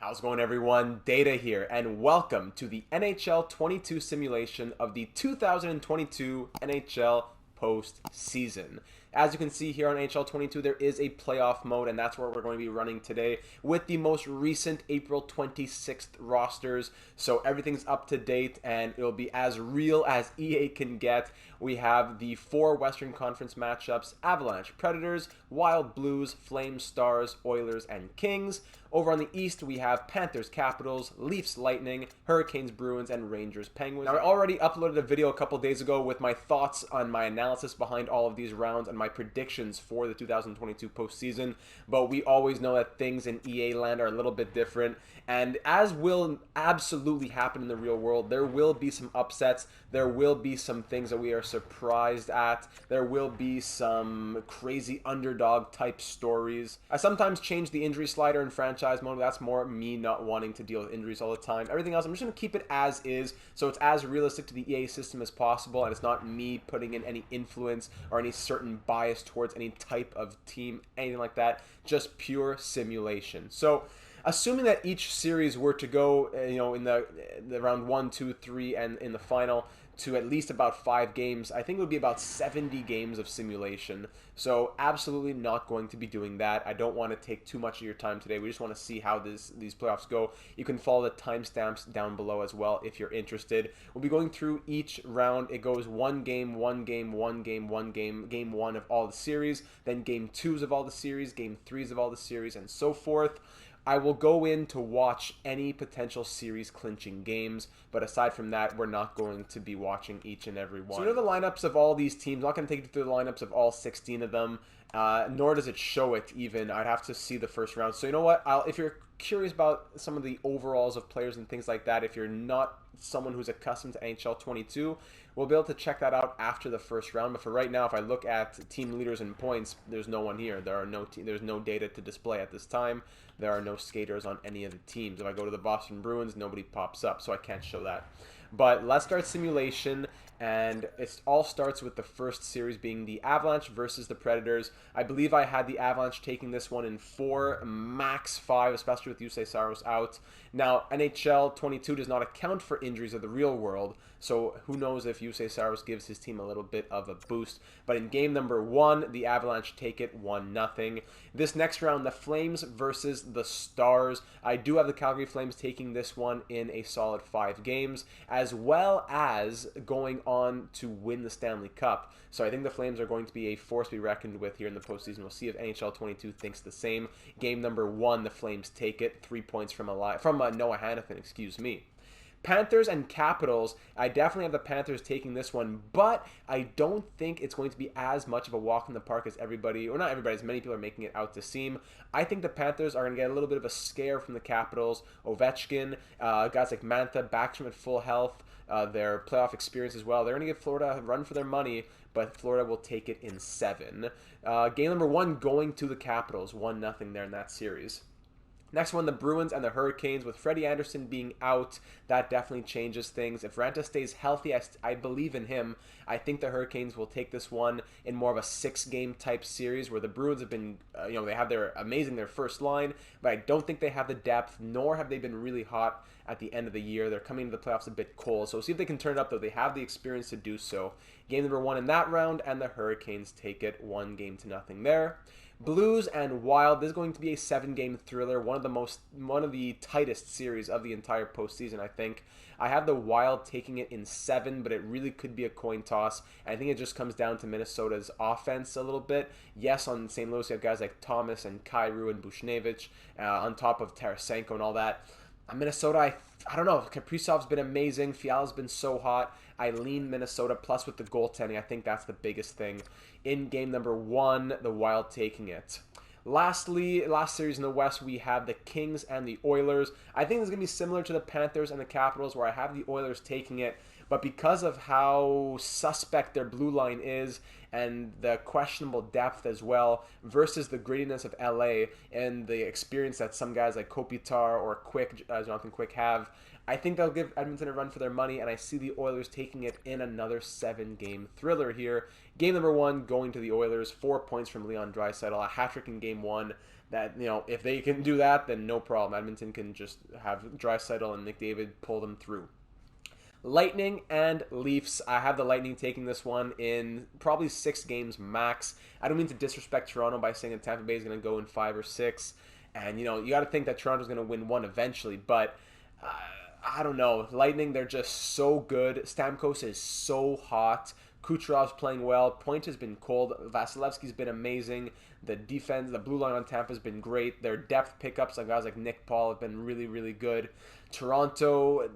How's it going, everyone? Data here, and welcome to the NHL 22 simulation of the 2022 NHL postseason. As you can see here on NHL 22, there is a playoff mode, and that's what we're going to be running today with the most recent April 26th rosters. So everything's up to date, and it'll be as real as EA can get. We have the 4 Western Conference matchups: Avalanche, Predators, Wild, Blues, Flames, Stars, Oilers, and Kings. Over on the East, we have Panthers, Capitals, Leafs, Lightning, Hurricanes, Bruins, and Rangers, Penguins. Now, I already uploaded a video a couple days ago with my thoughts on my analysis behind all of these rounds and my predictions for the 2022 postseason, but we always know that things in EA land are a little bit different, and as will absolutely happen in the real world, there will be some upsets, there will be some things that we are surprised at, there will be some crazy underdog type stories. I sometimes change the injury slider in franchise mode, but that's more me not wanting to deal with injuries all the time. Everything else, I'm just going to keep it as is, so it's as realistic to the EA system as possible, and it's not me putting in any influence or any certain bias towards any type of team, anything like that, just pure simulation. So assuming that each series were to go, in the round 1, 2, 3, and in the final to at least about 5 games, I think it would be about 70 games of simulation. So absolutely not going to be doing that. I don't want to take too much of your time today. We just want to see how these playoffs go. You can follow the timestamps down below as well if you're interested. We'll be going through each round. It goes one game, game 1 of all the series, then game 2s of all the series, game 3s of all the series, and so forth. I will go in to watch any potential series clinching games, but aside from that, we're not going to be watching each and every one. So we know the lineups of all these teams. I'm not going to take you through the lineups of all 16 of them, nor does it show it even. I'd have to see the first round. So you know what? If you're curious about some of the overalls of players and things like that, if you're not someone who's accustomed to NHL 22, we'll be able to check that out after the first round. But for right now, if I look at team leaders and points, there's no one here. There's no data to display at this time. There are no skaters on any of the teams. If I go to the Boston Bruins, nobody pops up, so I can't show that. But let's start simulation, and it all starts with the first series being the Avalanche versus the Predators. I believe I had the Avalanche taking this one in 4, max 5, especially with Jussi Saros out. Now, NHL 22 does not account for injuries of the real world, so who knows if Jussi Saros gives his team a little bit of a boost. But in game number 1, the Avalanche take it 1-0. This next round, the Flames versus the Stars. I do have the Calgary Flames taking this one in a solid 5 games, as well as going on to win the Stanley Cup. So I think the Flames are going to be a force to be reckoned with here in the postseason. We'll see if NHL 22 thinks the same. Game number 1, the Flames take it, 3 points from Noah Hanifin, excuse me. Panthers and Capitals, I definitely have the Panthers taking this one, but I don't think it's going to be as much of a walk in the park as everybody, or not everybody, as many people are making it out to seem. I think the Panthers are going to get a little bit of a scare from the Capitals. Ovechkin, guys like Mantha, Backstrom at full health, their playoff experience as well. They're going to give Florida a run for their money, but Florida will take it in 7. Game number 1 going to the Capitals, 1-0 there in that series. Next one, the Bruins and the Hurricanes. With Freddie Anderson being out, that definitely changes things. If Ranta stays healthy, I believe in him. I think the Hurricanes will take this one in more of a 6-game type series, where the Bruins have been, they have their first line, but I don't think they have the depth, nor have they been really hot at the end of the year. They're coming into the playoffs a bit cold, so we'll see if they can turn it up, though. They have the experience to do so. Game number 1 in that round, and the Hurricanes take it 1-0 there. Blues and Wild. This is going to be a 7-game thriller, one of the tightest series of the entire postseason, I think. I have the Wild taking it in 7, but it really could be a coin toss. I think it just comes down to Minnesota's offense a little bit. Yes, on St. Louis, you have guys like Thomas and Kyrou and Buchnevich, on top of Tarasenko and all that. Minnesota, I don't know. Kaprizov's been amazing. Fiala's been so hot. I lean Minnesota, plus with the goaltending, I think that's the biggest thing. In game number 1, the Wild taking it. Lastly, last series in the West, we have the Kings and the Oilers. I think this is going to be similar to the Panthers and the Capitals, where I have the Oilers taking it, but because of how suspect their blue line is and the questionable depth as well versus the grittiness of LA and the experience that some guys like Kopitar or Jonathan Quick have, I think they'll give Edmonton a run for their money, and I see the Oilers taking it in another 7-game thriller here. Game number 1 going to the Oilers, 4 points from Leon Draisaitl, a hat-trick in game 1. That, if they can do that, then no problem. Edmonton can just have Draisaitl and McDavid pull them through. Lightning and Leafs. I have the Lightning taking this one in probably 6 games max. I don't mean to disrespect Toronto by saying that Tampa Bay is going to go in 5 or 6. And, you got to think that Toronto's going to win 1 eventually. But I don't know. Lightning, they're just so good. Stamkos is so hot. Kucherov's playing well. Point has been cold. Vasilevsky's been amazing. The defense, the blue line on Tampa has been great. Their depth pickups, like guys like Nick Paul, have been really, really good. Toronto,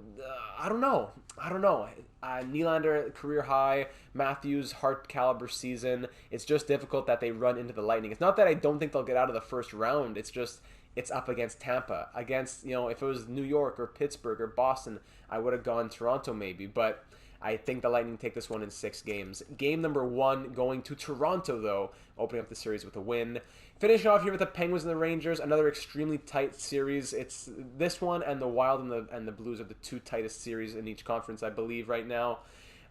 I don't know. Nylander, career high. Matthews, Hart caliber season. It's just difficult that they run into the Lightning. It's not that I don't think they'll get out of the first round. It's just, it's up against Tampa. Against, if it was New York or Pittsburgh or Boston, I would have gone Toronto maybe. But I think the Lightning take this one in 6 games. Game number 1 going to Toronto, though, opening up the series with a win. Finishing off here with the Penguins and the Rangers, another extremely tight series. It's this one and the Wild and the Blues are the 2 tightest series in each conference, I believe, right now.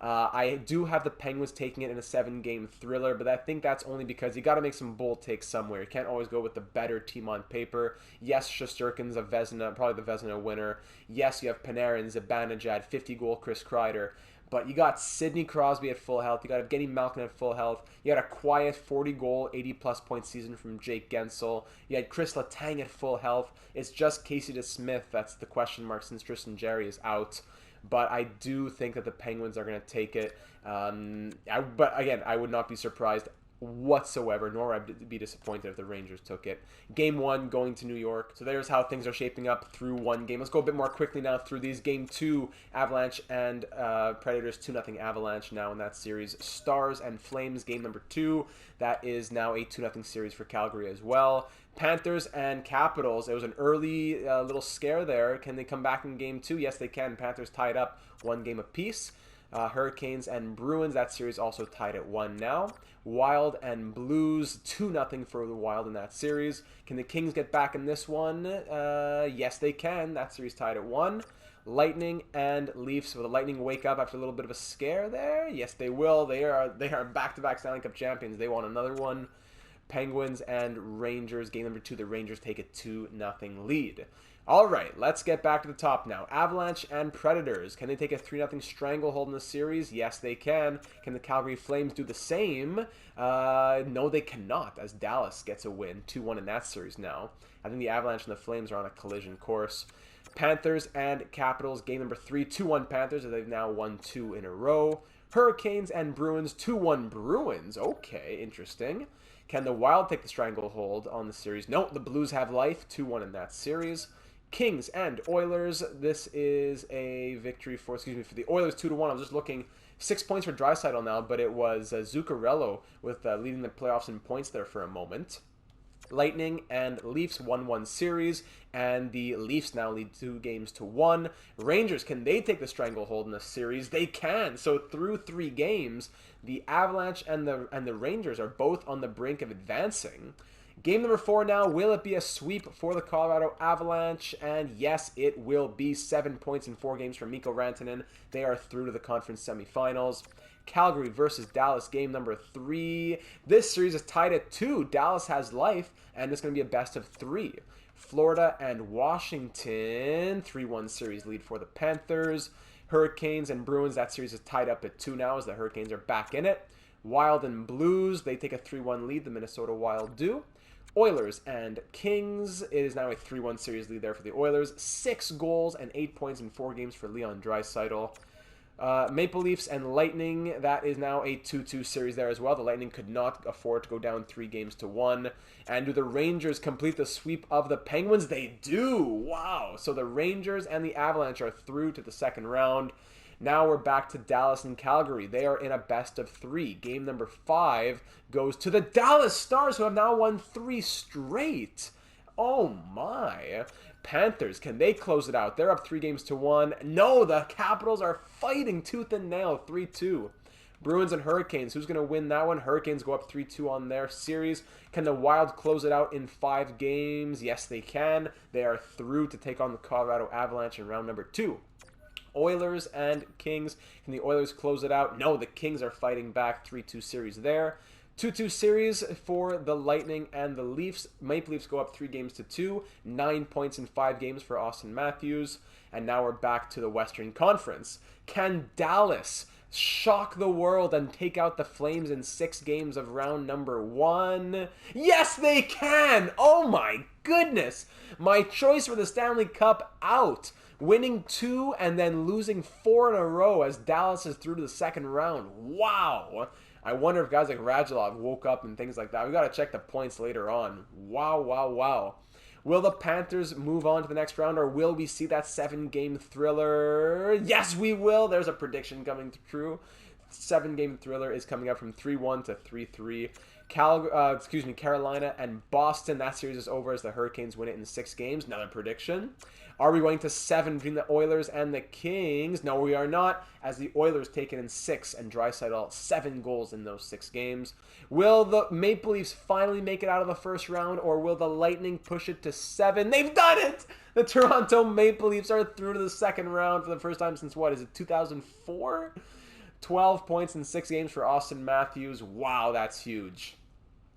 I do have the Penguins taking it in a 7-game thriller, but I think that's only because you got to make some bold takes somewhere. You can't always go with the better team on paper. Yes, Shesterkin's a Vezina, probably the Vezina winner. Yes, you have Panarin, Zibanejad, 50-goal Chris Kreider. But you got Sidney Crosby at full health. You got Evgeny Malkin at full health. You got a quiet 40-goal, 80-plus point season from Jake Gensel. You had Chris Letang at full health. It's just Casey DeSmith that's the question mark since Tristan Jarry is out. But I do think that the Penguins are going to take it. But again, I would not be surprised whatsoever, nor would I be disappointed if the Rangers took it. Game 1 going to New York. So there's how things are shaping up through 1 game. Let's go a bit more quickly now through these. Game 2, Avalanche and Predators, 2-0 Avalanche now in that series. Stars and Flames, game number 2. That is now a 2-0 series for Calgary as well. Panthers and Capitals. It was an early little scare there. Can they come back in game 2? Yes, they can. Panthers tied up 1 game apiece. Hurricanes and Bruins, that series also tied at 1 now. Wild and Blues, 2-0 for the Wild in that series. Can the Kings get back in this one? Yes, they can. That series tied at 1. Lightning and Leafs. Will the Lightning wake up after a little bit of a scare there? Yes, they will. They are back-to-back Stanley Cup champions. They want another one. Penguins and Rangers, game number 2. The Rangers take a 2-0 lead. All right, let's get back to the top now. Avalanche and Predators. Can they take a 3-0 stranglehold in the series? Yes, they can. Can the Calgary Flames do the same? No, they cannot, as Dallas gets a win, 2-1 in that series now. I think the Avalanche and the Flames are on a collision course. Panthers and Capitals, game number 3, 2-1 Panthers, as they've now won 2 in a row. Hurricanes and Bruins, 2-1 Bruins. Okay, interesting. Can the Wild take the stranglehold on the series? No, the Blues have life, 2-1 in that series. Kings and Oilers. This is a victory for the Oilers, 2-1. I was just looking, 6 points for Draisaitl now, but it was Zuccarello with leading the playoffs in points there for a moment. Lightning and Leafs 1-1 series, and the Leafs now lead 2-1. Rangers, can they take the stranglehold in this series? They can. So through 3 games, the Avalanche and the Rangers are both on the brink of advancing. Game number 4 now, will it be a sweep for the Colorado Avalanche? And yes, it will be. 7 points in 4 games for Mikko Rantanen. They are through to the conference semifinals. Calgary versus Dallas, game number 3. This series is tied at 2. Dallas has life, and it's going to be a best of 3. Florida and Washington, 3-1 series lead for the Panthers. Hurricanes and Bruins, that series is tied up at 2 now as the Hurricanes are back in it. Wild and Blues, they take a 3-1 lead, the Minnesota Wild do. Oilers and Kings, it is now a 3-1 series lead there for the Oilers. 6 goals and 8 points in 4 games for Leon Draisaitl. Maple Leafs and Lightning, that is now a 2-2 series there as well. The Lightning could not afford to go down 3-1. And do the Rangers complete the sweep of the Penguins? They do! Wow! So the Rangers and the Avalanche are through to the second round. Now we're back to Dallas and Calgary. They are in a best of 3. Game number 5 goes to the Dallas Stars, who have now won 3 straight. Oh my. Panthers, can they close it out? They're up 3-1. No, the Capitals are fighting tooth and nail, 3-2. Bruins and Hurricanes, who's going to win that one? Hurricanes go up 3-2 on their series. Can the Wild close it out in 5 games? Yes, they can. They are through to take on the Colorado Avalanche in round number 2. Oilers and Kings. Can the Oilers close it out? No, the Kings are fighting back. 3-2 series there. 2-2 series for the Lightning and the Leafs. Maple Leafs go up 3-2. 9 points in 5 games for Auston Matthews. And now we're back to the Western Conference. Can Dallas shock the world and take out the Flames in 6 games of round number 1? Yes, they can! Oh my goodness! My choice for the Stanley Cup out. Winning 2 and then losing 4 in a row as Dallas is through to the second round. Wow! I wonder if guys like Radulov woke up and things like that. We got to check the points later on. Wow, wow, wow. Will the Panthers move on to the next round, or will we see that 7-game thriller? Yes, we will. There's a prediction coming true. 7-game thriller is coming up from 3-1 to 3-3. Carolina and Boston. That series is over as the Hurricanes win it in 6 games. Another prediction. Are we going to 7 between the Oilers and the Kings? No, we are not, as the Oilers take it in 6 and Draisaitl 7 goals in those 6 games. Will the Maple Leafs finally make it out of the first round, or will the Lightning push it to 7? They've done it! The Toronto Maple Leafs are through to the second round for the first time since, what is it, 2004? 12 points in 6 games for Auston Matthews. Wow, that's huge.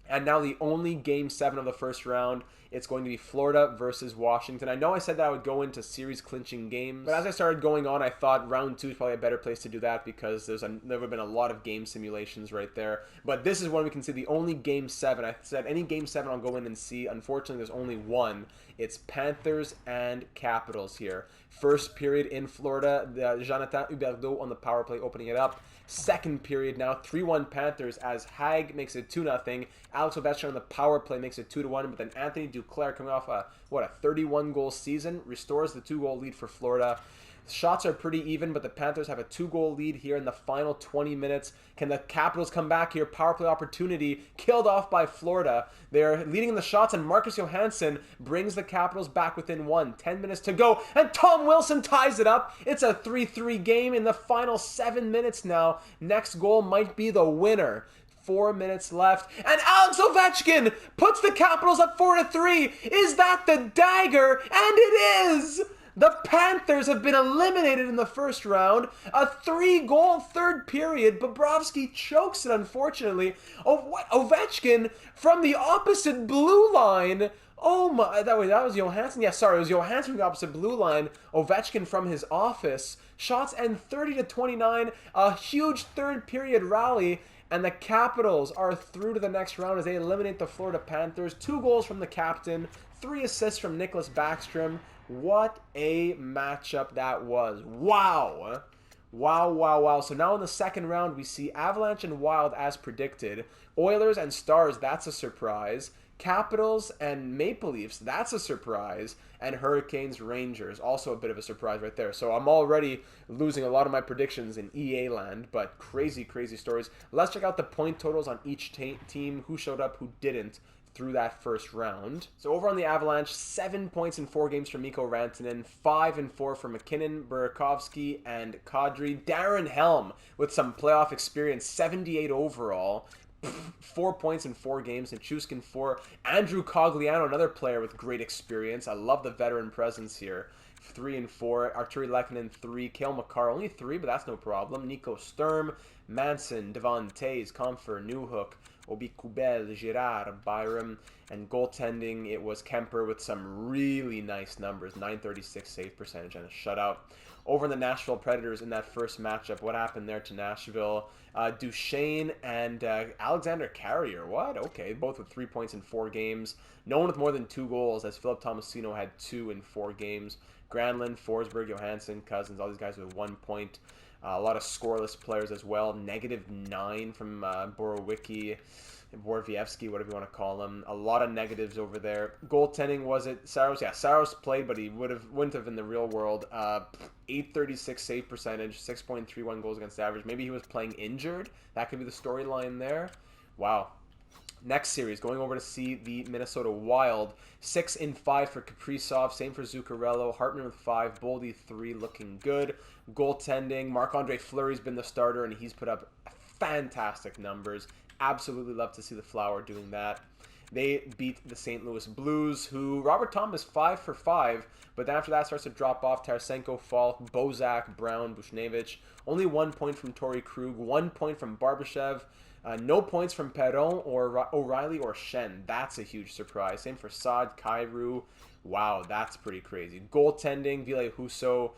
And now the only Game 7 of the first round, it's going to be Florida versus Washington. I know I said that I would go into series-clinching games, but as I started going on, I thought round 2 is probably a better place to do that because there have been a lot of game simulations right there. But this is when we can see the only Game 7. I said any Game 7 I'll go in and see. Unfortunately, there's only one. It's Panthers and Capitals here. First period in Florida, Jonathan Huberdeau on the power play opening it up. Second period now, 3-1 Panthers as Hag makes it 2-0. Alex Ovechkin on the power play makes it 2-1, but then Anthony Duclair, coming off a 31-goal season, restores the 2-goal lead for Florida. Shots are pretty even, but the Panthers have a 2-goal lead here in the final 20 minutes. Can the Capitals come back here? Power play opportunity killed off by Florida. They're leading in the shots, and Marcus Johansson brings the Capitals back within 10 minutes to go, and Tom Wilson ties it up. It's a 3-3 game in the final 7 minutes now. Next goal might be the winner. 4 minutes left, and Alex Ovechkin puts the Capitals up 4-3. Is that the dagger? And it is! The Panthers have been eliminated in the first round. A 3-goal third period. Bobrovsky chokes it, unfortunately. Ovechkin from the opposite blue line. Oh my, that was Johansson. Yeah, sorry, it was Johansson from the opposite blue line. Ovechkin from his office. Shots end 30-29. A huge third period rally. And the Capitals are through to the next round as they eliminate the Florida Panthers. 2 goals from the captain. 3 assists from Nicholas Backstrom. What a matchup that was. Wow. Wow, wow, wow. So now in the second round, we see Avalanche and Wild as predicted. Oilers and Stars, that's a surprise. Capitals and Maple Leafs, that's a surprise. And Hurricanes, Rangers, also a bit of a surprise right there. So I'm already losing a lot of my predictions in EA land, but crazy, crazy stories. Let's check out the point totals on each team, who showed up, who didn't, through that first round. So over on the Avalanche, 7 points in 4 games for Mikko Rantanen, 5 and 4 for McKinnon, Burakovsky, and Kadri. Darren Helm with some playoff experience, 78 overall. 4 points in 4 games, and Chuskin 4. Andrew Cogliano, another player with great experience. I love the veteran presence here. 3 and 4. Arturi Lehkonen 3. Cale Makar only 3, but that's no problem. Nico Sturm, Manson, Devon Tays, Comfer, Newhook, Obi Kubel, Girard, Byram, and goaltending, it was Kemper with some really nice numbers. 936 save percentage and a shutout. Over in the Nashville Predators in that first matchup, what happened there to Nashville? Duchesne and Alexander Carrier. What? Okay, both with 3 points in 4 games. No one with more than 2 goals, as Philip Tomasino had 2 in 4 games. Granlund, Forsberg, Johansson, Cousins, all these guys with 1 point. A lot of scoreless players as well. -9 from Borowiecki, Borowiecki, whatever you want to call him. A lot of negatives over there. Goaltending, was it Saros? Yeah, Saros played, but he wouldn't have in the real world. 836 save percentage, 6.31 goals against average. Maybe he was playing injured. That could be the storyline there. Wow. Next series, going over to see the Minnesota Wild. 6-5 for Kaprizov. Same for Zuccarello. Hartman with 5. Boldy 3, looking good. Goaltending. Marc-Andre Fleury's been the starter, and he's put up fantastic numbers. Absolutely love to see the Flower doing that. They beat the St. Louis Blues, who Robert Thomas 5 for 5, but then after that starts to drop off. Tarasenko, Falk, Bozak, Brown, Buchnevich. Only 1 point from Torrey Krug, 1 point from Barbashev. No points from Perron or O'Reilly or Shen. That's a huge surprise. Same for Saad, Kairu. Wow, that's pretty crazy. Goaltending, Ville Husso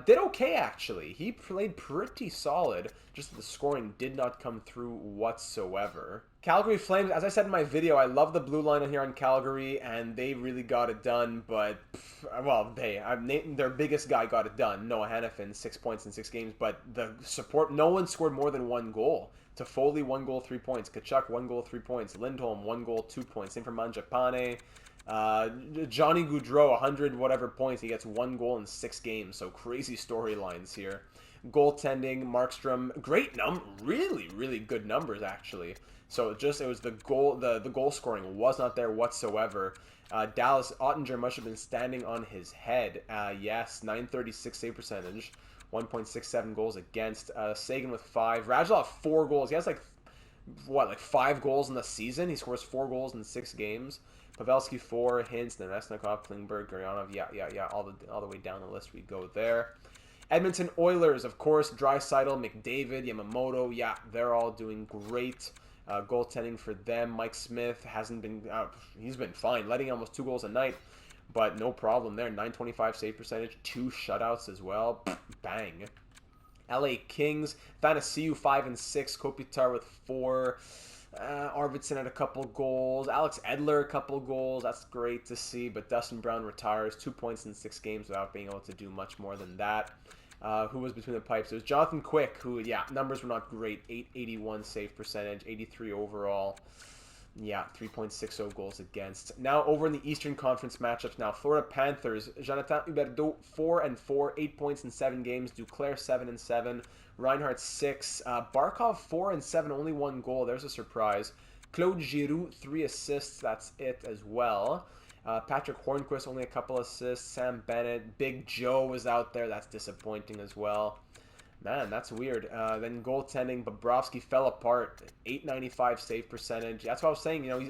did okay, actually. He played pretty solid, just that the scoring did not come through whatsoever. Calgary Flames, as I said in my video, I love the blue line here on Calgary, and they really got it done, but, well, their biggest guy got it done, Noah Hanifin, 6 points in 6 games, but the support, no one scored more than 1 goal. Toffoli, 1 goal, 3 points. Tkachuk, 1 goal, 3 points. Lindholm, 1 goal, 2 points. Same for Mangiapane. Johnny Gaudreau, 100 whatever points. He gets 1 goal in 6 games. So crazy storylines here. Goaltending, Markstrom, great really, really good numbers actually. So it was the goal scoring was not there whatsoever. Dallas Ottinger must have been standing on his head. Yes, 936 save percentage. 1.67 goals against. Sagan with 5. Radulov 4 goals. He has like 5 goals in the season. He scores 4 goals in 6 games. Pavelski 4. Hintz, Neresnikov, Klingberg, Gurianov. Yeah. All the way down the list we go there. Edmonton Oilers, of course. Draisaitl, McDavid, Yamamoto. Yeah, they're all doing great. Goaltending for them. Mike Smith hasn't been. He's been fine, letting almost 2 goals a night. But no problem there. 925 save percentage. 2 shutouts as well. Bang. LA Kings. Thanasiu 5 and 6. Kopitar with 4. Arvidsson had a couple goals. Alex Edler a couple goals. That's great to see. But Dustin Brown retires. 2 points in 6 games without being able to do much more than that. Who was between the pipes? It was Jonathan Quick, who, yeah, numbers were not great. 881 save percentage. 83 overall. Yeah, 3.60 goals against. Now over in the Eastern Conference matchups now. Florida Panthers, Jonathan Huberdeau 4 and 4, 8 points in 7 games. Duclair 7 and 7, Reinhardt 6, Barkov 4 and 7, only 1 goal. There's a surprise. Claude Giroux 3 assists. That's it as well. Patrick Hornquist only a couple assists. Sam Bennett, Big Joe was out there. That's disappointing as well. Man, that's weird. Then goaltending, Bobrovsky fell apart. 895 save percentage. That's what I was saying. You know,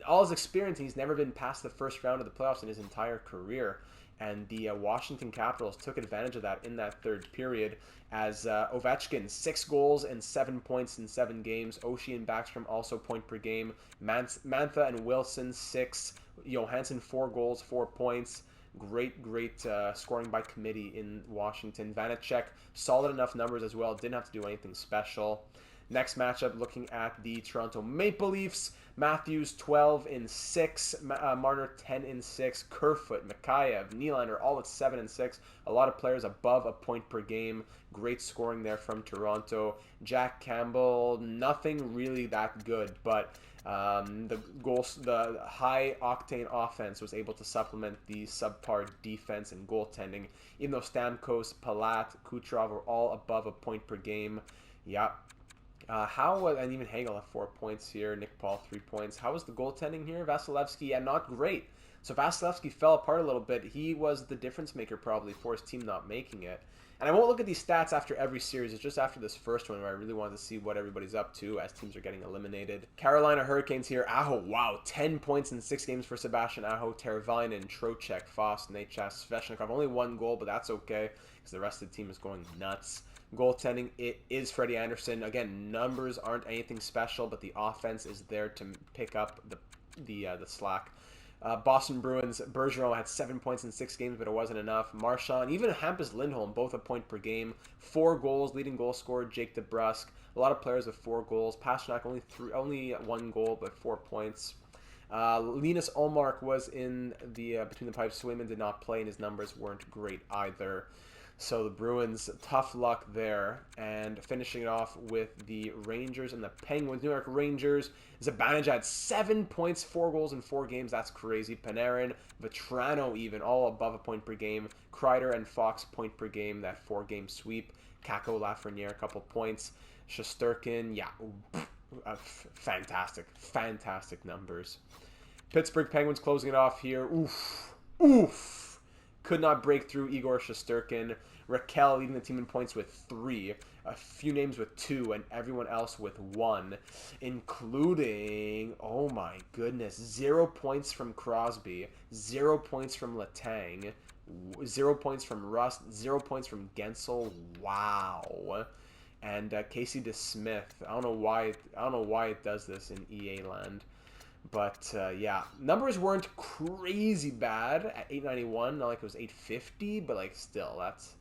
all his experience, he's never been past the first round of the playoffs in his entire career. And the Washington Capitals took advantage of that in that third period as Ovechkin, 6 goals and 7 points in 7 games. Oshie and Backstrom also point per game. Mantha and Wilson, 6. Johansson, 4 goals, 4 points. Great scoring by committee in Washington. Vanacek, solid enough numbers as well. Didn't have to do anything special. Next matchup, looking at the Toronto Maple Leafs. Matthews, 12 and 6. Marner, 10 and 6. Kerfoot, Mikheyev, Nylander, all at 7 and 6. A lot of players above a point per game. Great scoring there from Toronto. Jack Campbell, nothing really that good, but the high-octane offense was able to supplement the subpar defense and goaltending, even though Stamkos, Palat, Kucherov were all above a point per game. Yeah. And even Hagel had 4 points here. Nick Paul, 3 points. How was the goaltending here? Vasilevsky, yeah, not great. So Vasilevsky fell apart a little bit. He was the difference maker probably for his team not making it. And I won't look at these stats after every series. It's just after this first one where I really wanted to see what everybody's up to as teams are getting eliminated. Carolina Hurricanes here. Aho, wow. 10 points in 6 games for Sebastian Aho, Teravainen, Trocheck, Foss, Necas, Sveshnikov. Only 1 goal, but that's okay because the rest of the team is going nuts. Goaltending, it is Freddie Anderson. Again, numbers aren't anything special, but the offense is there to pick up the slack. Boston Bruins, Bergeron had 7 points in 6 games, but it wasn't enough. Marchand, even Hampus Lindholm, both a point per game. 4 goals, leading goal scorer, Jake DeBrusk. A lot of players with 4 goals. Pasternak, only 1 goal, but 4 points. Linus Ullmark was in the between the pipes. Swayman did not play, and his numbers weren't great either. So the Bruins, tough luck there. And finishing it off with the Rangers and the Penguins. New York Rangers. Zibanejad had 7 points, 4 goals in 4 games. That's crazy. Panarin, Vetrano even, all above a point per game. Kreider and Fox, point per game. That 4-game sweep. Kako, Lafreniere, a couple points. Shesterkin, yeah, Fantastic numbers. Pittsburgh Penguins closing it off here. Oof. Could not break through Igor Shesterkin. Raquel leading the team in points with 3. A few names with 2, and everyone else with 1, including, oh my goodness, 0 points from Crosby, 0 points from Letang, 0 points from Rust, 0 points from Gensel. Wow. And Casey DeSmith. I don't know why it does this in EA land. But, yeah, numbers weren't crazy bad at 891. Not like it was 850, but, like, still, that's...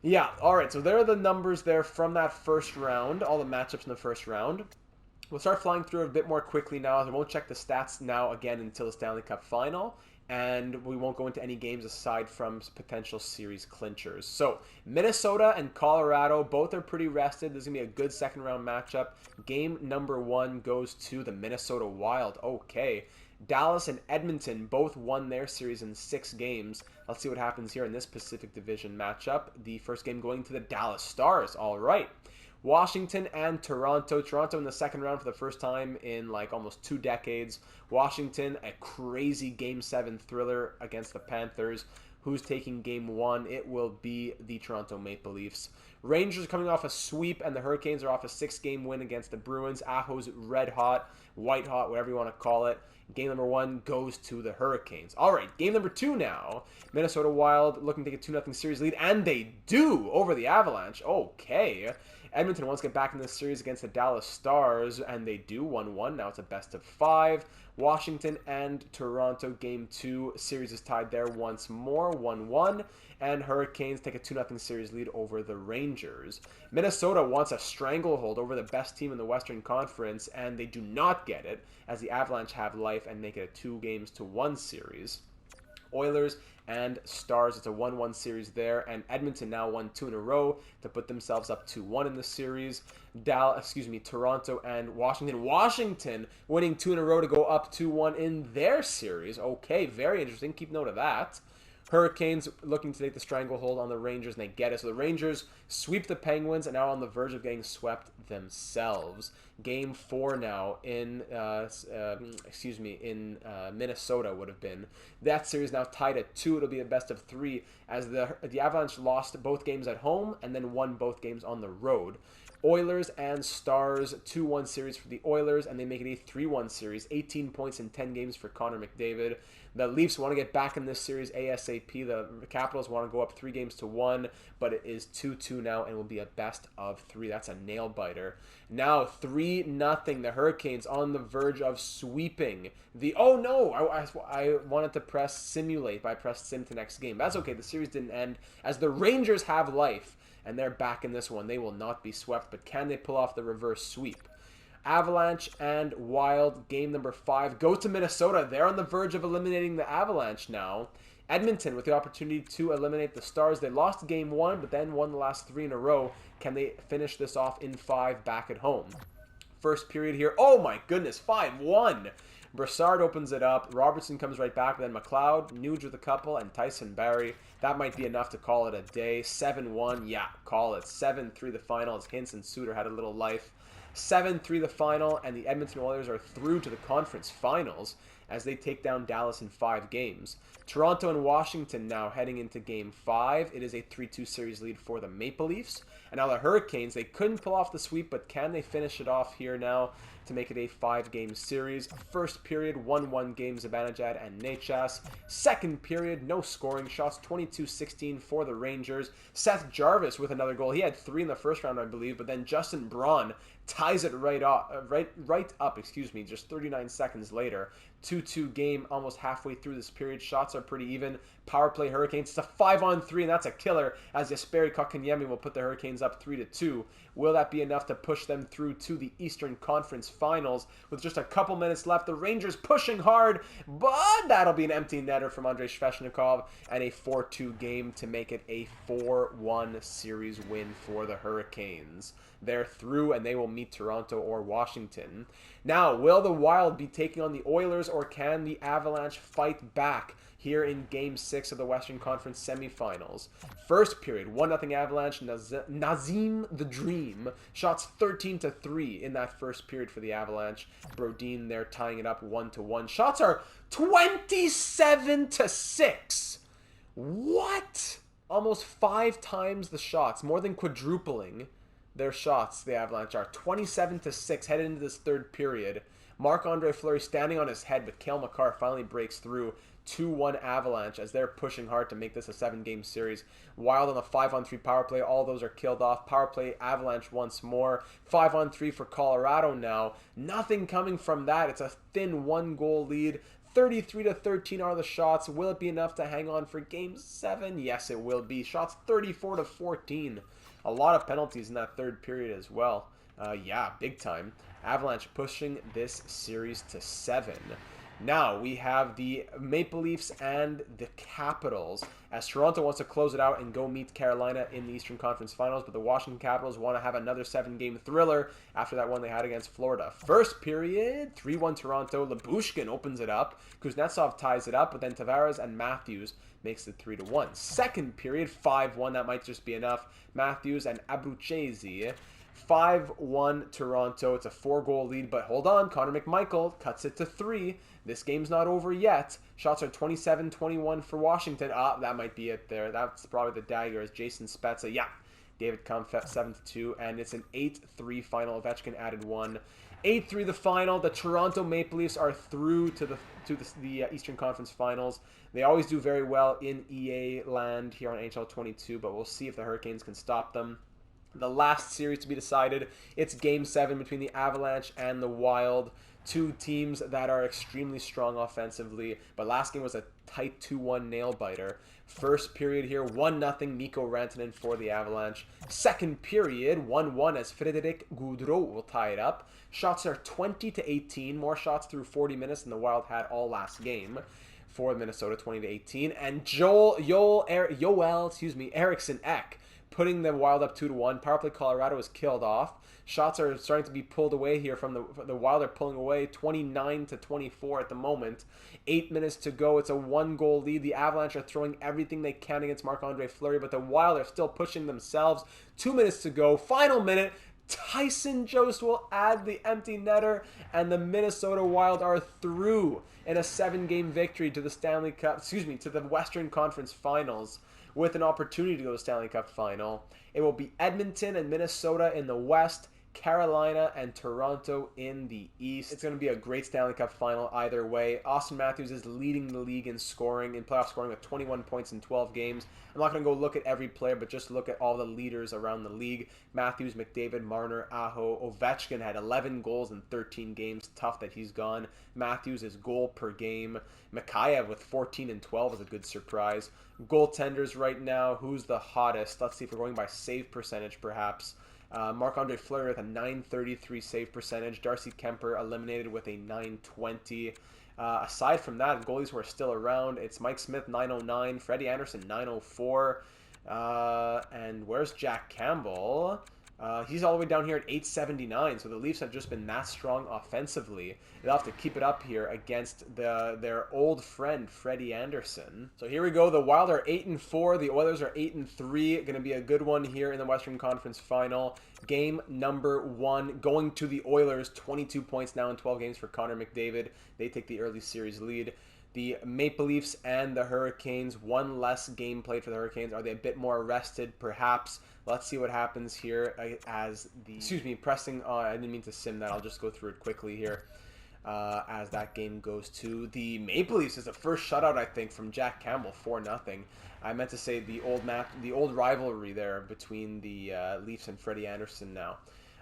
Yeah, alright, so there are the numbers there from that first round, all the matchups in the first round. We'll start flying through it a bit more quickly now, as I won't check the stats now again until the Stanley Cup Final. And we won't go into any games aside from potential series clinchers. So, Minnesota and Colorado, both are pretty rested. This is going to be a good second-round matchup. Game number 1 goes to the Minnesota Wild. Okay. Dallas and Edmonton both won their series in 6 games. Let's see what happens here in this Pacific Division matchup. The first game going to the Dallas Stars. All right. Washington and Toronto. Toronto in the second round for the first time in like almost 2 decades. Washington, a crazy Game 7 thriller against the Panthers. Who's taking Game 1? It will be the Toronto Maple Leafs. Rangers coming off a sweep, and the Hurricanes are off a 6-game win against the Bruins. Aho's red hot, white hot, whatever you want to call it. Game number 1 goes to the Hurricanes. All right, game number 2 now. Minnesota Wild looking to take a 2-0 series lead, and they do over the Avalanche. Okay. Edmonton wants to get back in this series against the Dallas Stars, and they do 1-1. Now it's a best of 5. Washington and Toronto, game 2. Series is tied there once more, 1-1. And Hurricanes take a 2-0 series lead over the Rangers. Minnesota wants a stranglehold over the best team in the Western Conference, and they do not get it, as the Avalanche have life and make it a 2-1 series. Oilers and Stars, it's a 1-1 series there, and Edmonton now won 2 in a row to put themselves up 2-1 in the series. Toronto and Washington. Washington winning 2 in a row to go up 2-1 in their series. Okay, very interesting. Keep note of that. Hurricanes looking to take the stranglehold on the Rangers, and they get it. So the Rangers sweep the Penguins and now on the verge of getting swept themselves. Game 4 now in Minnesota would have been. That series now tied at 2. It'll be a best of 3 as the Avalanche lost both games at home and then won both games on the road. Oilers and Stars, 2-1 series for the Oilers, and they make it a 3-1 series. 18 points in 10 games for Connor McDavid. The Leafs want to get back in this series ASAP. The Capitals want to go up 3-1, but it is 2-2 now and will be a best of 3. That's a nail-biter. Now 3-0. The Hurricanes on the verge of sweeping the... Oh, no! I wanted to press simulate, but I pressed sim to next game. That's okay. The series didn't end as the Rangers have life, and they're back in this one. They will not be swept, but can they pull off the reverse sweep? Avalanche and Wild, game number 5. Go to Minnesota. They're on the verge of eliminating the Avalanche now. Edmonton with the opportunity to eliminate the Stars. They lost game 1, but then won the last 3 in a row. Can they finish this off in 5 back at home? First period here. Oh my goodness, 5-1. Brassard opens it up. Robertson comes right back. Then McLeod, Nuge with a couple, and Tyson Barrie. That might be enough to call it a day. 7-1. Yeah, call it. 7-3 the final as Hintz and Suter had a little life. 7-3 the final, and the Edmonton Oilers are through to the conference finals as they take down Dallas in 5 games. Toronto and Washington now heading into Game 5. It is a 3-2 series lead for the Maple Leafs. And now the Hurricanes, they couldn't pull off the sweep, but can they finish it off here now to make it a 5-game series? First period, 1-1 games Zibanejad and Natchez. Second period, no scoring shots, 22-16 for the Rangers. Seth Jarvis with another goal. He had 3 in the first round, I believe, but then Justin Braun ties it right up, just 39 seconds later. 2-2 game, almost halfway through this period. Shots are pretty even. Power play Hurricanes. It's a 5-on-3, and that's a killer, as Jesperi Kotkaniemi will put the Hurricanes up 3-2. Will that be enough to push them through to the Eastern Conference Finals? With just a couple minutes left, the Rangers pushing hard, but that'll be an empty netter from Andrei Svechnikov, and a 4-2 game to make it a 4-1 series win for the Hurricanes. They're through, and they will meet Toronto or Washington. Now, will the Wild be taking on the Oilers, or can the Avalanche fight back here in Game 6 of the Western Conference semifinals? First period, 1-0 Avalanche. Nazem the Dream shots 13-3 in that first period for the Avalanche. Brodin there tying it up 1-1. Shots are 27-6. What? Almost 5 times the shots, more than quadrupling their shots. The Avalanche are 27-6 headed into this third period. Marc-Andre Fleury standing on his head, but Cale Makar finally breaks through. 2-1 Avalanche as they're pushing hard to make this a 7-game series. Wild on the 5-on-3 power play. All those are killed off. Power play Avalanche once more. 5-on-3 for Colorado now. Nothing coming from that. It's a thin 1-goal lead. 33-13 are the shots. Will it be enough to hang on for Game 7? Yes, it will be. Shots 34-14. A lot of penalties in that third period as well. Yeah, big time. Avalanche pushing this series to 7. Now we have the Maple Leafs and the Capitals, as Toronto wants to close it out and go meet Carolina in the Eastern Conference Finals, but the Washington Capitals want to have another 7-game thriller after that one they had against Florida. First period, 3-1 Toronto. Lyubushkin opens it up. Kuznetsov ties it up, but then Tavares and Matthews makes it 3-1. Second period, 5-1. That might just be enough. Matthews and Abruzzese. 5-1 Toronto. It's a 4-goal lead, but hold on. Connor McMichael cuts it to 3. This game's not over yet. Shots are 27-21 for Washington. That might be it there. That's probably the dagger as Jason Spezza. Yeah, David Kampf 7-2, and it's an 8-3 final. Ovechkin added 1. 8-3 the final. The Toronto Maple Leafs are through to the Eastern Conference Finals. They always do very well in EA land here on NHL 22, but we'll see if the Hurricanes can stop them. The last series to be decided, it's Game 7 between the Avalanche and the Wild. Two teams that are extremely strong offensively, but last game was a tight 2-1 nail-biter. First period here, 1-0 Mikko Rantanen for the Avalanche. Second period, 1-1 as Frédéric Gaudreau will tie it up. Shots are 20-18, more shots through 40 minutes than the Wild had all last game for Minnesota, 20-18. And Joel Eriksson Ek putting the Wild up 2-1. Power play Colorado is killed off. Shots are starting to be pulled away here from the Wild are pulling away 29-24 at the moment. 8 minutes to go. It's a 1-goal lead. The Avalanche are throwing everything they can against Marc-Andre Fleury, but the Wild are still pushing themselves. 2 minutes to go. Final minute. Tyson Jost will add the empty netter, and the Minnesota Wild are through in a 7-game victory to the to the Western Conference Finals, with an opportunity to go to the Stanley Cup Final. It will be Edmonton and Minnesota in the West, Carolina and Toronto in the East. It's going to be a great Stanley Cup Final either way. Austin Matthews is leading the league in scoring, in playoff scoring, with 21 points in 12 games. I'm not going to go look at every player, but just look at all the leaders around the league. Matthews, McDavid, Marner, Aho. Ovechkin had 11 goals in 13 games. Tough that he's gone. Matthews is goal per game. Mikheyev with 14 and 12 is a good surprise. Goaltenders right now, who's the hottest? Let's see if we're going by save percentage perhaps. Marc-Andre Fleury with a .933 save percentage. Darcy Kemper eliminated with a .920. Aside from that, goalies who are still around, it's Mike Smith, .909. Freddie Anderson, .904. And where's Jack Campbell? He's all the way down here at .879. So the Leafs have just been that strong offensively. They'll have to keep it up here against their old friend, Freddie Anderson. So here we go. The Wild are 8-4. The Oilers are 8-3. Going to be a good one here in the Western Conference Final. Game number 1 going to the Oilers. 22 points now in 12 games for Connor McDavid. They take the early series lead. The Maple Leafs and the Hurricanes, one less game played for the Hurricanes. Are they a bit more rested? Perhaps. Let's see what happens here as the... pressing on... I didn't mean to sim that. I'll just go through it quickly here as that game goes to the Maple Leafs. Is the first shutout, I think, from Jack Campbell, 4-0. I meant to say the old rivalry there between the Leafs and Freddie Anderson now.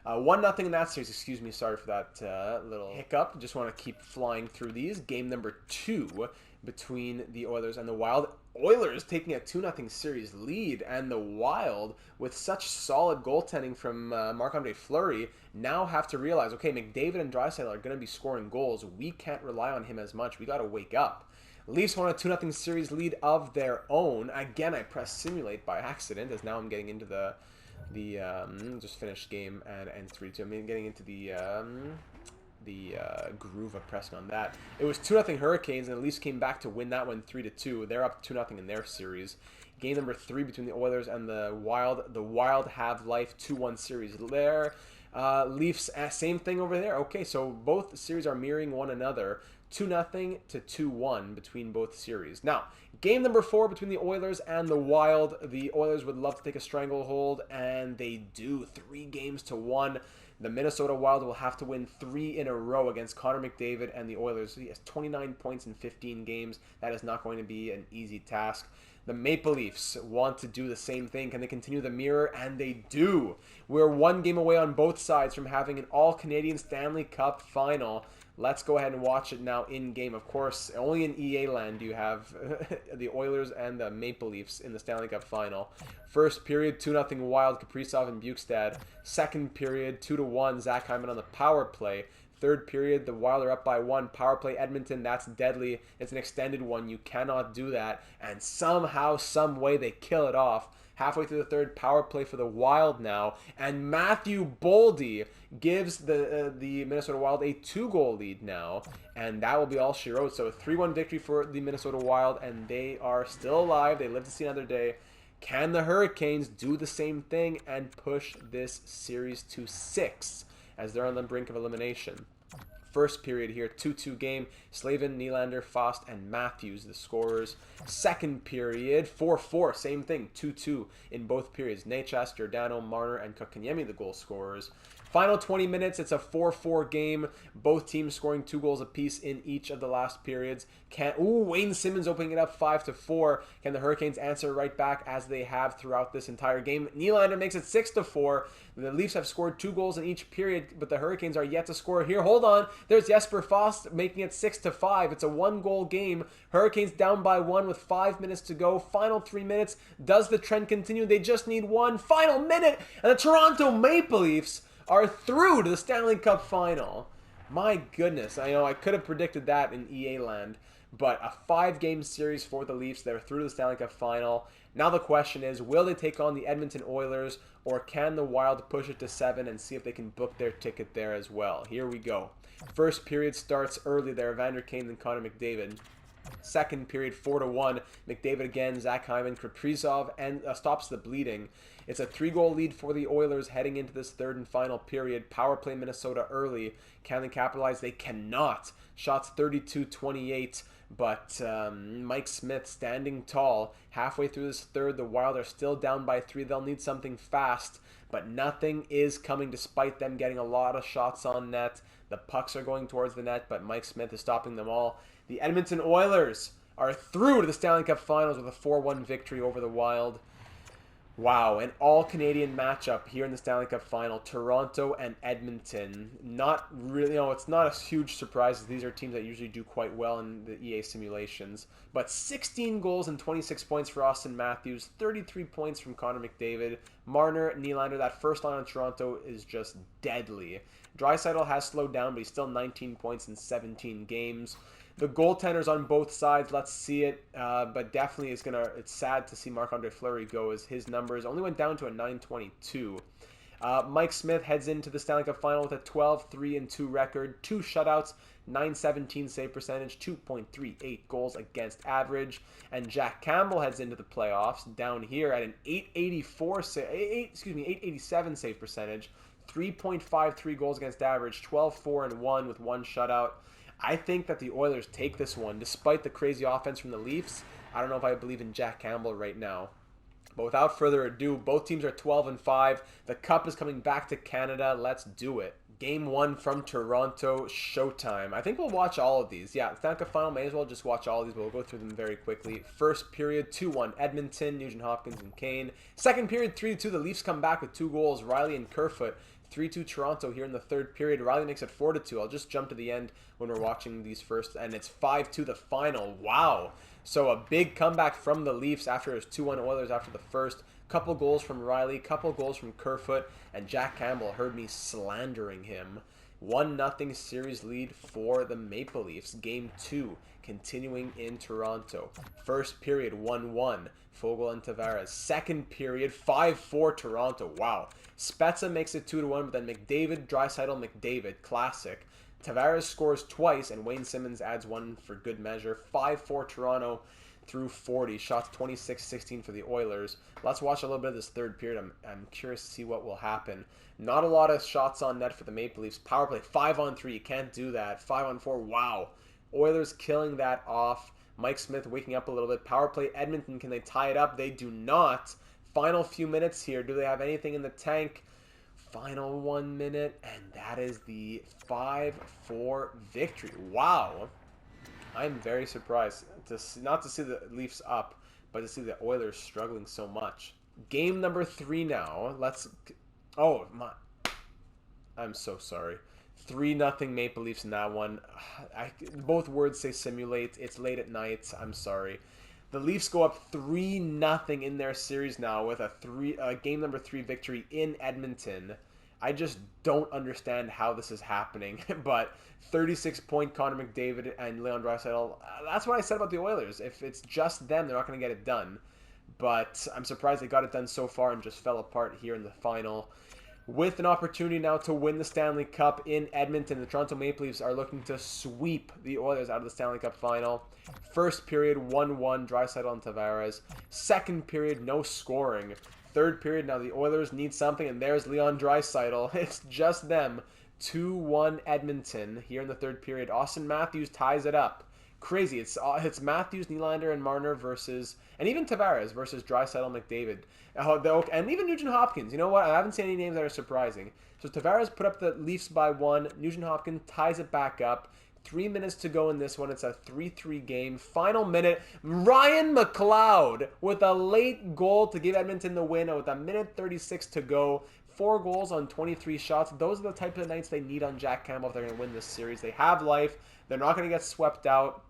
1-0 in that series. Excuse me, sorry for that little hiccup. Just want to keep flying through these. Game number 2 between the Oilers and the Wild. Oilers taking a 2-0 series lead, and the Wild, with such solid goaltending from Marc-Andre Fleury, now have to realize, okay, McDavid and Draisaitl are going to be scoring goals. We can't rely on him as much. We got to wake up. Leafs want a 2-0 series lead of their own. Again, I pressed simulate by accident, as now I'm getting into the the just finished game and 3-2. I mean, getting into the groove of pressing on that. It was 2-0 Hurricanes, and the Leafs came back to win that one 3-2. They're up 2-0 in their series. Game number 3 between the Oilers and the Wild. The Wild have life 2-1 series there. Leafs, same thing over there. Okay, so both series are mirroring one another. 2-0 to 2-1 between both series. Now, game number 4 between the Oilers and the Wild. The Oilers would love to take a stranglehold, and they do. 3-1. The Minnesota Wild will have to win 3 in a row against Connor McDavid and the Oilers. He has 29 points in 15 games. That is not going to be an easy task. The Maple Leafs want to do the same thing. Can they continue the mirror? And they do. We're 1 game away on both sides from having an all-Canadian Stanley Cup Final. Let's go ahead and watch it now in-game. Of course, only in EA land do you have the Oilers and the Maple Leafs in the Stanley Cup Final. First period, 2-0 Wild, Kaprizov and Bukestad. Second period, 2-1, Zach Hyman on the power play. Third period, the Wild are up by 1. Power play, Edmonton, that's deadly. It's an extended one. You cannot do that. And somehow, some way, they kill it off. Halfway through the third, power play for the Wild now. And Matthew Boldy gives the Minnesota Wild a 2-goal lead now. And that will be all she wrote. So a 3-1 victory for the Minnesota Wild. And they are still alive. They live to see another day. Can the Hurricanes do the same thing and push this series to 6 as they're on the brink of elimination? First period here, 2-2 game. Slavin, Nylander, Fost, and Matthews, the scorers. Second period, 4-4, same thing, 2-2 in both periods. Nechas, Giordano, Marner, and Kotkaniemi, the goal scorers. Final 20 minutes, it's a 4-4 game. Both teams scoring 2 goals apiece in each of the last periods. Wayne Simmons opening it up 5-4. Can the Hurricanes answer right back as they have throughout this entire game? Nylander makes it 6-4. The Leafs have scored 2 goals in each period, but the Hurricanes are yet to score. Here, hold on. There's Jesper Fost making it 6-5. It's a 1-goal game. Hurricanes down by 1 with 5 minutes to go. Final 3 minutes. Does the trend continue? They just need 1 final minute, and the Toronto Maple Leafs are through to the Stanley Cup Final. My goodness, I know I could have predicted that in EA land, but a 5-game series for the Leafs. They're through to the Stanley Cup Final. Now the question is, will they take on the Edmonton Oilers, or can the Wild push it to 7 and see if they can book their ticket there as well? Here we go. First period starts early there. Evander Kane and Connor McDavid. Second period, 4-1. McDavid again, Zach Hyman, Kaprizov, and stops the bleeding. It's a 3-goal lead for the Oilers heading into this third and final period. Power play Minnesota early. Can they capitalize? They cannot. Shots 32-28, but Mike Smith standing tall. Halfway through this third, the Wild are still down by 3. They'll need something fast, but nothing is coming despite them getting a lot of shots on net. The pucks are going towards the net, but Mike Smith is stopping them all. The Edmonton Oilers are through to the Stanley Cup Finals with a 4-1 victory over the Wild. Wow, an all-Canadian matchup here in the Stanley Cup Final. Toronto and Edmonton. Not really, it's not a huge surprise. These are teams that usually do quite well in the EA simulations. But 16 goals and 26 points for Austin Matthews. 33 points from Connor McDavid. Marner, Nylander, that first line on Toronto is just deadly. Draisaitl has slowed down, but he's still 19 points in 17 games. The goaltenders on both sides, let's see it, but definitely it's sad to see Marc-Andre Fleury go, as his numbers only went down to a 922. Mike Smith heads into the Stanley Cup Final with a 12-3-2 record, 2 shutouts, 917 save percentage, 2.38 goals against average. And Jack Campbell heads into the playoffs down here at an 887 save percentage, 3.53 goals against average, 12-4-1 with 1 shutout. I think that the Oilers take this one, despite the crazy offense from the Leafs. I don't know if I believe in Jack Campbell right now. But without further ado, both teams are 12-5. The Cup is coming back to Canada. Let's do it. Game 1 from Toronto, showtime. I think we'll watch all of these. Yeah, Stanley Cup Final, may as well just watch all of these, but we'll go through them very quickly. First period, 2-1, Edmonton, Nugent-Hopkins, and Kane. Second period, 3-2. The Leafs come back with 2 goals, Riley and Kerfoot. 3-2 Toronto here in the third period. Riley makes it 4-2. I'll just jump to the end when we're watching these first, and it's 5-2 the final. Wow. So a big comeback from the Leafs after it was 2-1 Oilers after the first. Couple goals from Riley, couple goals from Kerfoot, and Jack Campbell heard me slandering him. 1-0 series lead for the Maple Leafs. Game 2. continuing in Toronto. First period, 1-1. Fogle and Tavares. Second period, 5-4 Toronto. Wow. Spezza makes it 2-1, but then McDavid, Draisaitl, McDavid. Classic. Tavares scores twice, and Wayne Simmons adds one for good measure. 5-4 Toronto through 40. Shots 26-16 for the Oilers. Let's watch a little bit of this third period. I'm curious to see what will happen. Not a lot of shots on net for the Maple Leafs. Power play, 5-on-3. You can't do that. 5-on-4. Wow. Oilers killing that off. Mike Smith waking up a little bit. Power play, Edmonton. Can they tie it up? They do not. Final few minutes here. Do they have anything in the tank? Final 1 minute. And that is the 5-4 victory. Wow. I'm very surprised not to see the Leafs up, but to see the Oilers struggling so much. Game number 3 now. Oh, my. I'm so sorry. 3-0 Maple Leafs in that one. Both words say simulate. It's late at night. I'm sorry. The Leafs go up 3-0 in their series now with a game number 3 victory in Edmonton. I just don't understand how this is happening. But 36-point Connor McDavid and Leon Draisaitl, that's what I said about the Oilers. If it's just them, they're not going to get it done. But I'm surprised they got it done so far and just fell apart here in the final. With an opportunity now to win the Stanley Cup in Edmonton, the Toronto Maple Leafs are looking to sweep the Oilers out of the Stanley Cup Final. First period, 1-1, Draisaitl and Tavares. Second period, no scoring. Third period, now the Oilers need something, and there's Leon Draisaitl. It's just them. 2-1 Edmonton here in the third period. Austin Matthews ties it up. Crazy. It's Matthews, Nylander, and Marner versus, and even Tavares versus Draisaitl, McDavid. And even Nugent Hopkins. You know what? I haven't seen any names that are surprising. So Tavares put up the Leafs by 1. Nugent Hopkins ties it back up. 3 minutes to go in this one. It's a 3-3 game. Final minute. Ryan McLeod with a late goal to give Edmonton the win with a minute 36 to go. 4 goals on 23 shots. Those are the type of nights they need on Jack Campbell if they're going to win this series. They have life. They're not going to get swept out.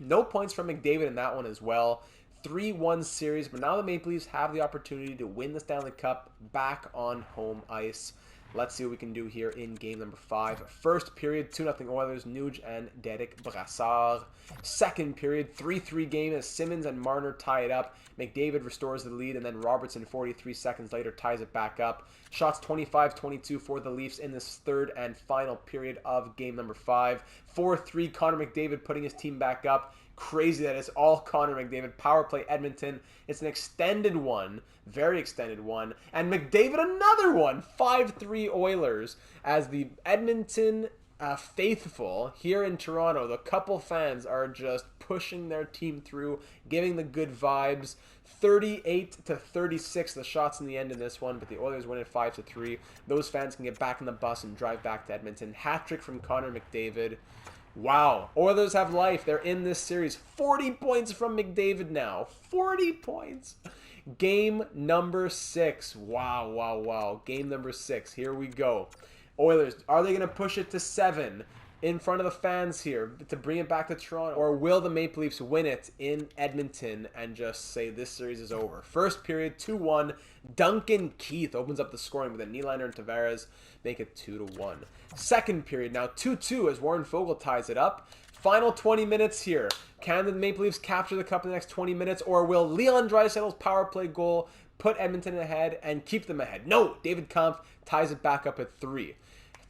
No points from McDavid in that one as well. 3-1 series, but now the Maple Leafs have the opportunity to win the Stanley Cup back on home ice. Let's see what we can do here in game number 5. First period, 2-0 Oilers, Nuge and Derek Brassard. Second period, 3-3 game as Simmons and Marner tie it up. McDavid restores the lead, and then Robertson 43 seconds later ties it back up. Shots 25-22 for the Leafs in this third and final period of game number 5. 4-3, Connor McDavid putting his team back up. Crazy that it's all Connor McDavid. Power play Edmonton. It's an extended one. Very extended one. And McDavid another one. 5-3 Oilers as the Edmonton faithful here in Toronto. The couple fans are just pushing their team through, giving the good vibes. 38-36 the shots in the end in this one, but the Oilers win it 5-3. Those fans can get back on the bus and drive back to Edmonton. Hat-trick from Connor McDavid. Wow. Oilers have life. They're in this series. 40 points from McDavid now. 40 points. Game number 6. Wow, wow, wow. Game number 6. Here we go. Oilers, are they going to push it to 7 in front of the fans here to bring it back to Toronto? Or will the Maple Leafs win it in Edmonton and just say this series is over? First period, 2-1. Duncan Keith opens up the scoring, but then Nylander and Tavares make it 2-1. Second period, now 2-2 as Warren Fogle ties it up. Final 20 minutes here. Can the Maple Leafs capture the cup in the next 20 minutes, or will Leon Draisaitl's power play goal put Edmonton ahead and keep them ahead? No! David Kampf ties it back up at 3.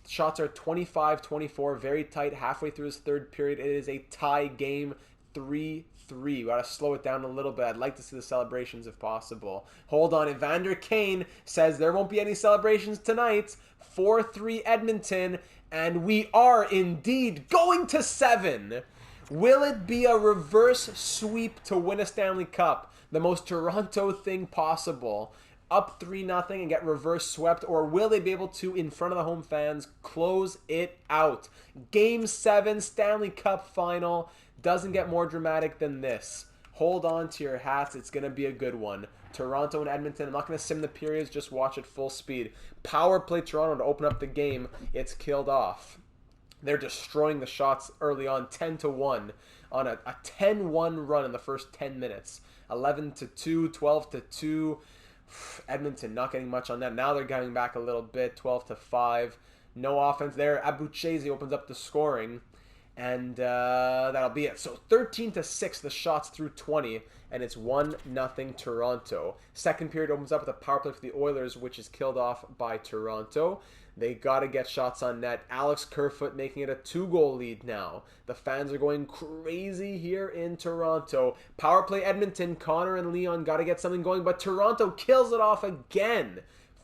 Shots are 25-24, very tight halfway through his third period. It is a tie game, 3-3. We got to slow it down a little bit. I'd like to see the celebrations if possible. Hold on. Evander Kane says there won't be any celebrations tonight. 4-3 Edmonton, and we are indeed going to 7. Will it be a reverse sweep to win a Stanley Cup? The most Toronto thing possible. Up 3-0 and get reverse swept, or will they be able to, in front of the home fans, close it out? Game 7, Stanley Cup Final. Doesn't get more dramatic than this. Hold on to your hats. It's going to be a good one. Toronto and Edmonton. I'm not going to sim the periods. Just watch it full speed. Power play Toronto to open up the game. It's killed off. They're destroying the shots early on. 10-1 on a 10-1 run in the first 10 minutes. 11-2, 12-2. Edmonton not getting much on that. Now they're going back a little bit. 12-5. No offense there. Abuchese opens up the scoring. And that'll be it. So 13-6, the shots through 20, and it's 1-0 Toronto. Second period opens up with a power play for the Oilers, which is killed off by Toronto. They got to get shots on net. Alex Kerfoot making it a 2-goal lead now. The fans are going crazy here in Toronto. Power play Edmonton. Connor and Leon got to get something going, but Toronto kills it off again.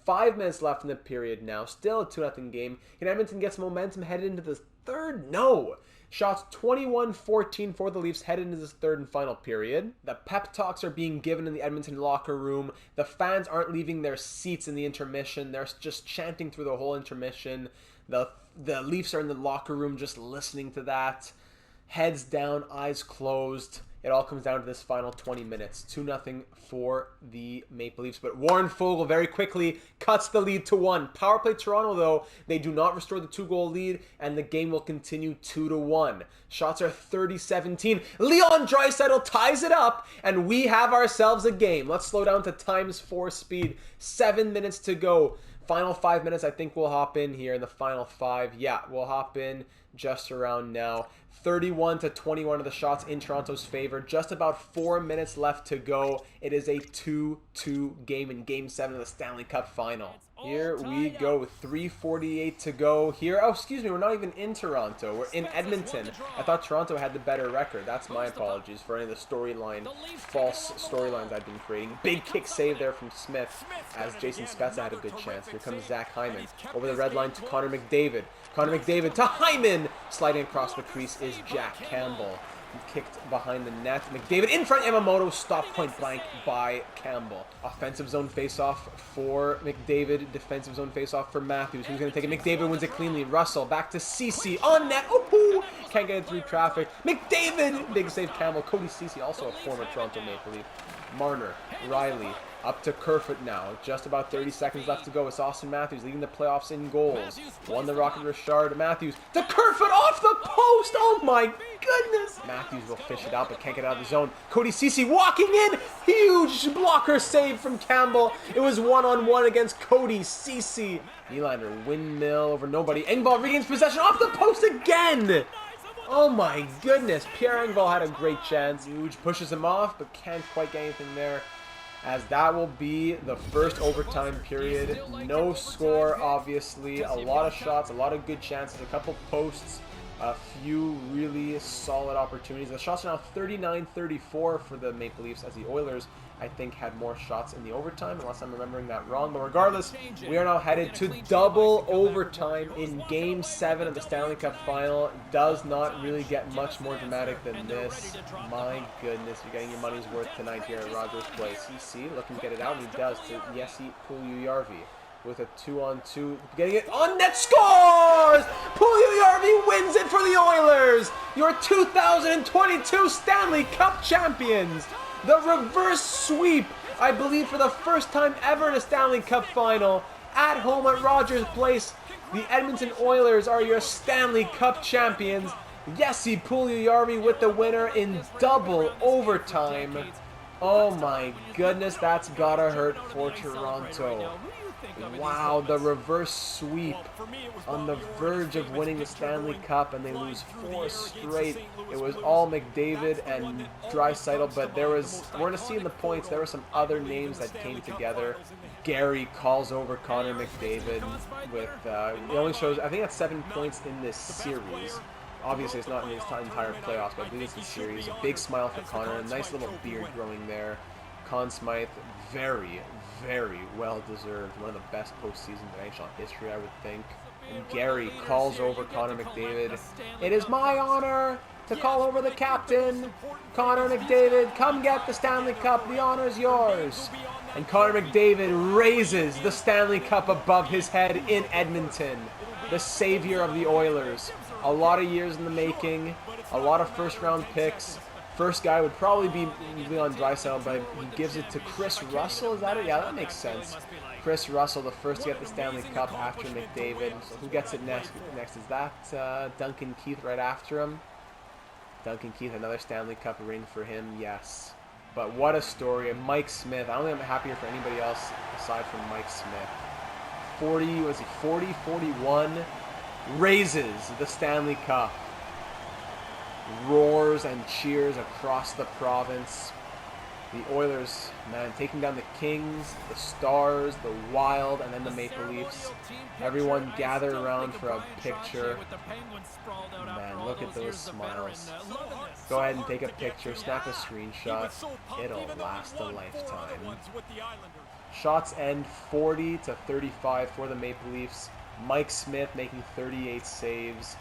5 minutes left in the period now. Still a 2-0 game. Can Edmonton get some momentum headed into the third? No. Shots 21-14 for the Leafs headed into this third and final period. The pep talks are being given in the Edmonton locker room. The fans aren't leaving their seats in the intermission. They're just chanting through the whole intermission. The Leafs are in the locker room just listening to that. Heads down, eyes closed. It all comes down to this final 20 minutes. 2-0 for the Maple Leafs. But Warren Foegele very quickly cuts the lead to 1. Power play Toronto, though. They do not restore the 2-goal lead, and the game will continue 2-1. Shots are 30-17. Leon Draisaitl ties it up, and we have ourselves a game. Let's slow down to ×4 speed. 7 minutes to go. Final 5 minutes, I think we'll hop in here in the final 5. Yeah, we'll hop in just around now. 31-21 of the shots in Toronto's favor. Just about 4 minutes left to go. It is a 2-2 game in Game 7 of the Stanley Cup Final. Here we go. 3:48 to go here. Oh, excuse me. We're not even in Toronto. We're in Edmonton. I thought Toronto had the better record. That's my apologies for any of the false storylines I've been creating. Big kick save there from Smith as Jason Spezza had a good chance. Here comes Zach Hyman. Over the red line to Connor McDavid. Connor McDavid to Hyman. Sliding across the crease is Jack Campbell. Kicked behind the net. McDavid in front. Yamamoto stopped point blank by Campbell. Offensive zone faceoff for McDavid. Defensive zone faceoff for Matthews. Who's going to take it? McDavid wins it cleanly. Russell back to Ceci on net. Ooh, can't get it through traffic. McDavid. Big save Campbell. Cody Ceci, also a former Toronto Maple Leaf. Marner. Riley. Up to Kerfoot now. Just about 30 seconds left to go. It's Austin Matthews leading the playoffs in goals. Won the Rocket Richard. Matthews to Kerfoot off the post. Oh my goodness. Matthews will fish it out but can't get out of the zone. Cody Ceci walking in. Huge blocker save from Campbell. It was 1-on-1 against Cody Ceci. Nylander windmill over nobody. Engvall regains possession off the post again. Oh my goodness. Pierre Engvall had a great chance. Huge pushes him off but can't quite get anything there. As that will be the first overtime period. No score, obviously. A lot of shots, a lot of good chances, a couple posts, a few really solid opportunities. The shots are now 39-34 for the Maple Leafs, as the Oilers, I think, had more shots in the overtime, unless I'm remembering that wrong. But regardless, we are now headed to double overtime in Game 7 of the Stanley Cup Final. Does not really get much more dramatic than this. My goodness, you're getting your money's worth tonight here at Rogers Place. CC looking to get it out, and he does to Jesse Puljujärvi with a 2-on-2. Getting it on net, scores! Puljujärvi wins it for the Oilers! Your 2022 Stanley Cup champions! The reverse sweep, I believe for the first time ever in a Stanley Cup Final. At home at Rogers Place, the Edmonton Oilers are your Stanley Cup champions. Jesse Puljujärvi with the winner in double overtime. Oh my goodness, that's gotta hurt for Toronto. Wow, the reverse sweep on the verge of winning the Stanley Cup, and they lose 4 straight. It was all McDavid and Draisaitl, but we're going to see in the points, there were some other names that came together. Gary calls over Connor McDavid with, it only shows, I think that's 7 points in this series. Obviously, it's not in his entire playoffs, but I believe it's the series. A big smile for Connor, a nice little beard growing there. Conn Smythe, very, very well deserved. One of the best postseasons in NHL history, I would think. And Gary calls over Connor McDavid. It is my honor to call over the captain. Connor McDavid, come get the Stanley Cup. The honor is yours. And Connor McDavid raises the Stanley Cup above his head in Edmonton. The savior of the Oilers. A lot of years in the making. A lot of first-round picks. First guy would probably be Leon Draisaitl, but he gives it to Chris Russell. Is that it? Yeah, that makes sense. Chris Russell, the first to get the Stanley Cup after McDavid. So who gets it next? Is that Duncan Keith right after him? Duncan Keith, another Stanley Cup ring for him, yes. But what a story. And Mike Smith, I don't think I'm happier for anybody else aside from Mike Smith. 41, raises the Stanley Cup. roars and cheers across the province. The Oilers, man, taking down the Kings, the Stars, the Wild, and then the Maple Leafs. Everyone gathered around for a picture. Man, look at those smiles. Go ahead and take a picture, snap a screenshot. It'll last a lifetime. Shots end 40-35 for the Maple Leafs. Mike Smith making 38 saves.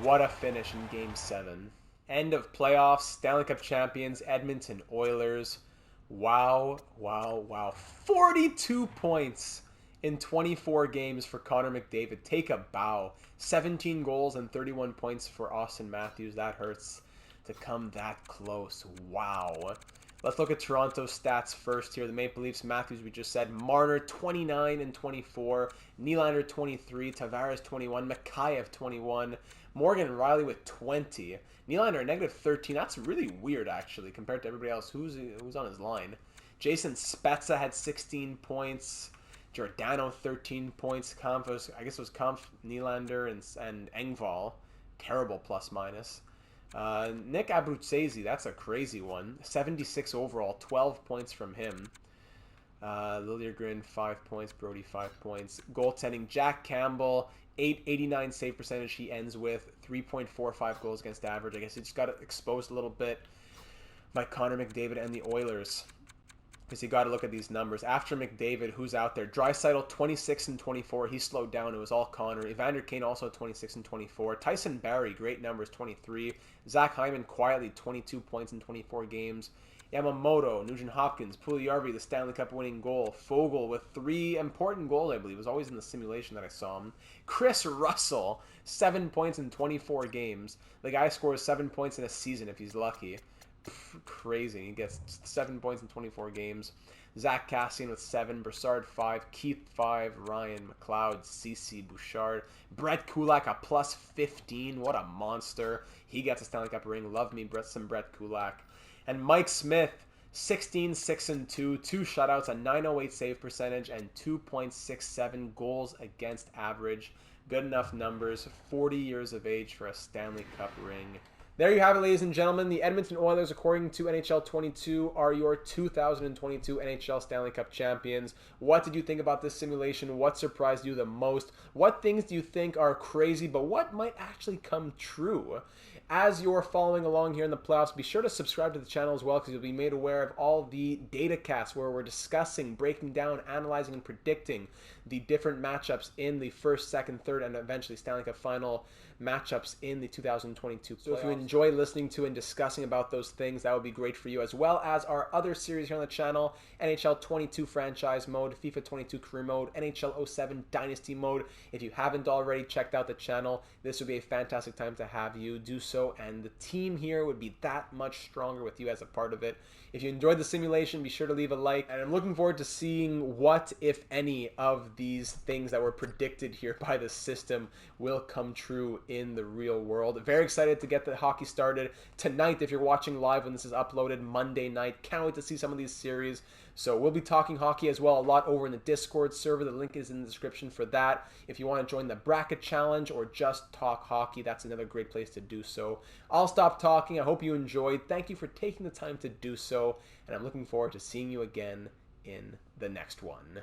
What a finish in Game 7. End of playoffs, Stanley Cup champions, Edmonton Oilers. Wow, wow, wow. 42 points in 24 games for Connor McDavid. Take a bow. 17 goals and 31 points for Austin Matthews. That hurts to come that close. Wow. Let's look at Toronto's stats first here. The Maple Leafs, Matthews, we just said. Marner, 29 and 24. Nylander, 23. Tavares, 21. Mikheyev, 21. Morgan Riley with 20. Nylander, negative 13. That's really weird, actually, compared to everybody else who's on his line. Jason Spezza had 16 points. Giordano, 13 points. Kampf, I guess it was Kampf, Nylander, and Engvall. Terrible plus-minus. Nick Abruzzese, that's a crazy one. 76 overall, 12 points from him. Liljegren, 5 points. Brody, 5 points. Goaltending, Jack Campbell, 889 save percentage he ends with. 3.45 goals against average. I guess he just got exposed a little bit by Connor McDavid and the Oilers. Because you got to look at these numbers. After McDavid, who's out there? Draisaitl, 26 and 24. He slowed down. It was all Connor. Evander Kane also 26 and 24. Tyson Barrie, great numbers, 23. Zach Hyman quietly 22 points in 24 games. Yamamoto, Nugent Hopkins, Puljujarvi, the Stanley Cup winning goal. Fogle with 3 important goals, I believe. It was always in the simulation that I saw him. Chris Russell, 7 points in 24 games. The guy scores 7 points in a season if he's lucky. Crazy. He gets 7 points in 24 games. Zach Cassian with 7, Brassard 5, Keith 5, Ryan McLeod, CC Bouchard, Brett Kulak a plus 15. What a monster. He gets a Stanley Cup ring. Love me some Brett Kulak. And Mike Smith, 16, 6 and 2, 2 shutouts, a 908 save percentage, and 2.67 goals against average. Good enough numbers. 40 years of age for a Stanley Cup ring. There you have it, ladies and gentlemen. The Edmonton Oilers, according to NHL 22, are your 2022 NHL Stanley Cup champions. What did you think about this simulation? What surprised you the most? What things do you think are crazy, but what might actually come true? As you're following along here in the playoffs, be sure to subscribe to the channel as well, because you'll be made aware of all the data casts where we're discussing, breaking down, analyzing, and predicting the different matchups in the first, second, third, and eventually Stanley Cup Final matchups in the 2022 playoffs. So if you enjoy listening to and discussing about those things, that would be great for you, as well as our other series here on the channel, NHL 22 Franchise Mode, FIFA 22 Career Mode, NHL 07 Dynasty Mode. If you haven't already checked out the channel, this would be a fantastic time to have you do so, and the team here would be that much stronger with you as a part of it. If you enjoyed the simulation, be sure to leave a like, and I'm looking forward to seeing what, if any, of these things that were predicted here by the system will come true in the real world. Very excited to get the hockey started tonight if you're watching live when this is uploaded Monday night. Can't wait to see some of these series. So we'll be talking hockey as well a lot over in the Discord server. The link is in the description for that. If you want to join the bracket challenge or just talk hockey, that's another great place to do so. I'll stop talking. I hope you enjoyed. Thank you for taking the time to do so, and I'm looking forward to seeing you again in the next one.